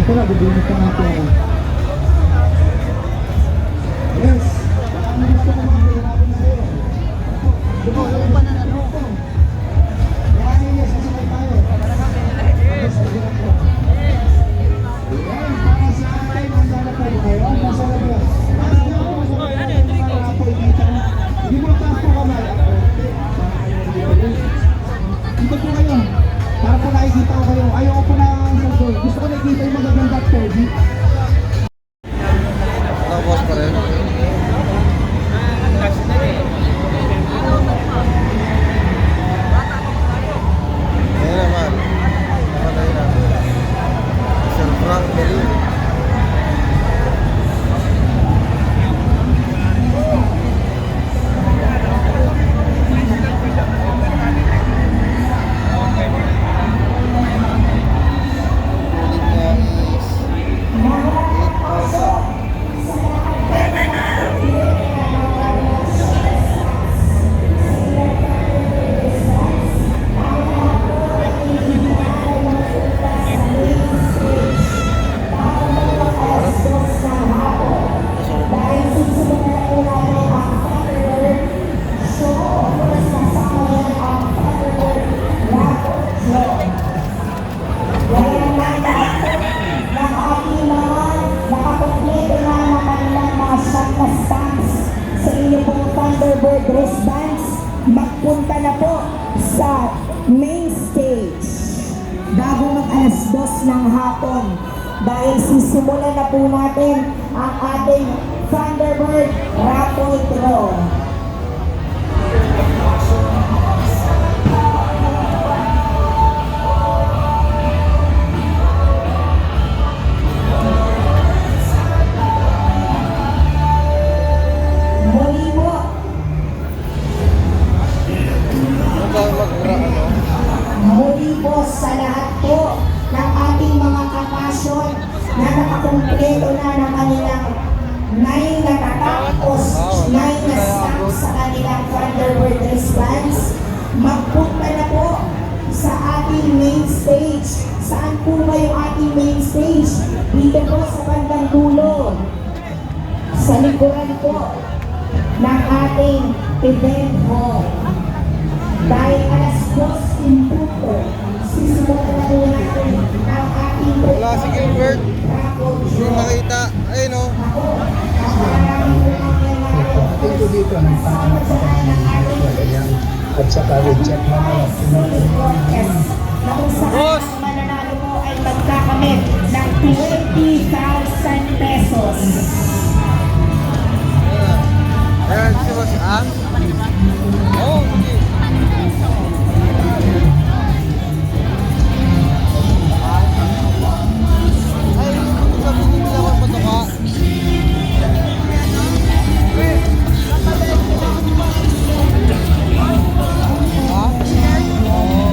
Ito na, bibilis na natin. Yes! Ano gusto ko mga pinapin na kayo? Oo, pa na ano. Kaya yes, sasakay tayo. Yes, pagkirap ko. Ayan, para sa atin, handa na tayo kayo. Nasa labas. Hindi mo taas po kamay. Dito po kayo. Para po nakikita ko kayo. Ayaw po na sa goal. Gusto ko nakikita yung magaganda at pogi. Tapos pa rin. Ayan naman. Namatay na. Sir Frank Belin. Ulit niya is 8,000. Thunderbird wristbands, magpunta na po sa main stage bago mag alas 2 ng hapon dahil sisimulan na po natin ang ating Thunderbird raffle draw. Muli po, muli po sa lahat po ng ating mga kapasyon na nakakumpleto na ng kanilang 9 na tatapos, 9 na stamp sa kanilang Thunderbird wristbands, magpunta na po sa ating main stage. Saan po ba yung ating main stage? Dito po sa bandang dulo, sa likuran po ng ating event hall. Dahil alas 2 in punto, sisimulan na po natin ang ating Wala si Gilbert. Hindi makita. Ayun o. Ito dito ng pangalaman at saka reject na Boss! Ang mananalo mo ay magkakamit ng 20,000 pesos. Ayan, si Boss Ang. Oo, hindi. Ay, sabi nila ako patuka.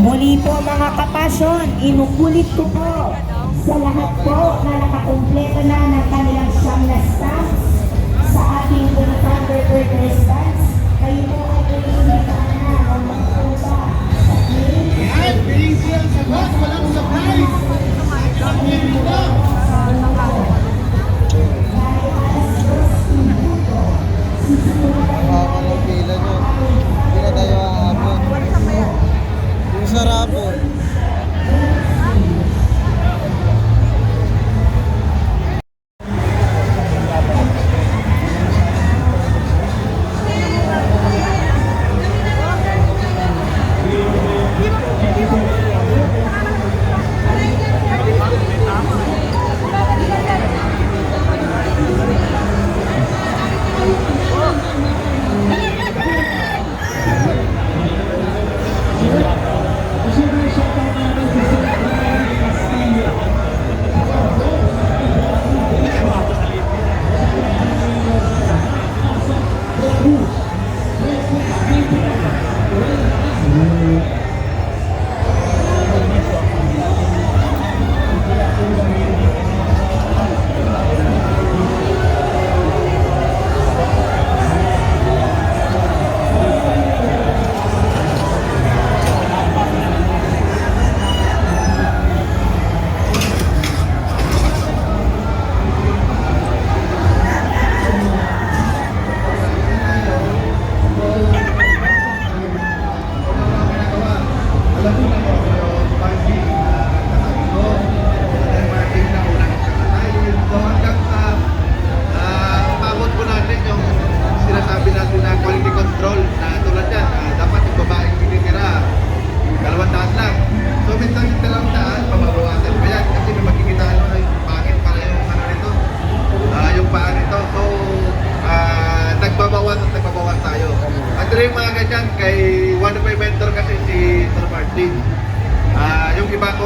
Muli po mga kapasyon, inukulit ko po sa lahat po na nakakumpleto na ng kanilang siyam na stamps sa ating Thunderbird wristbands. Kayo po ay pinilitan na ang magpunta sa Ay, busy ang sagot. Walang surprise. Ano pila nyo? Hindi na tayo aabot. Yung sarapon.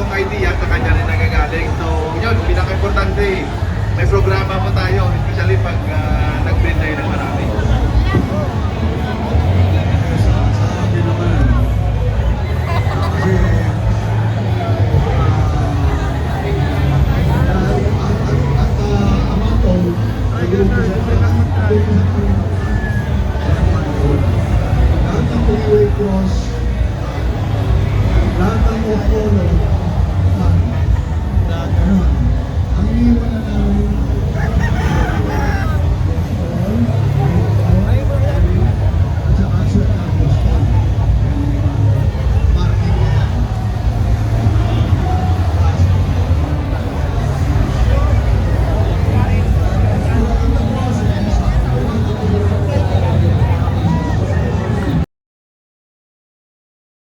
bagong idea sa kanya rin nagagaling. So, yun, pinaka-importante, may programa po tayo, especially pag nag-breed tayo ng marami.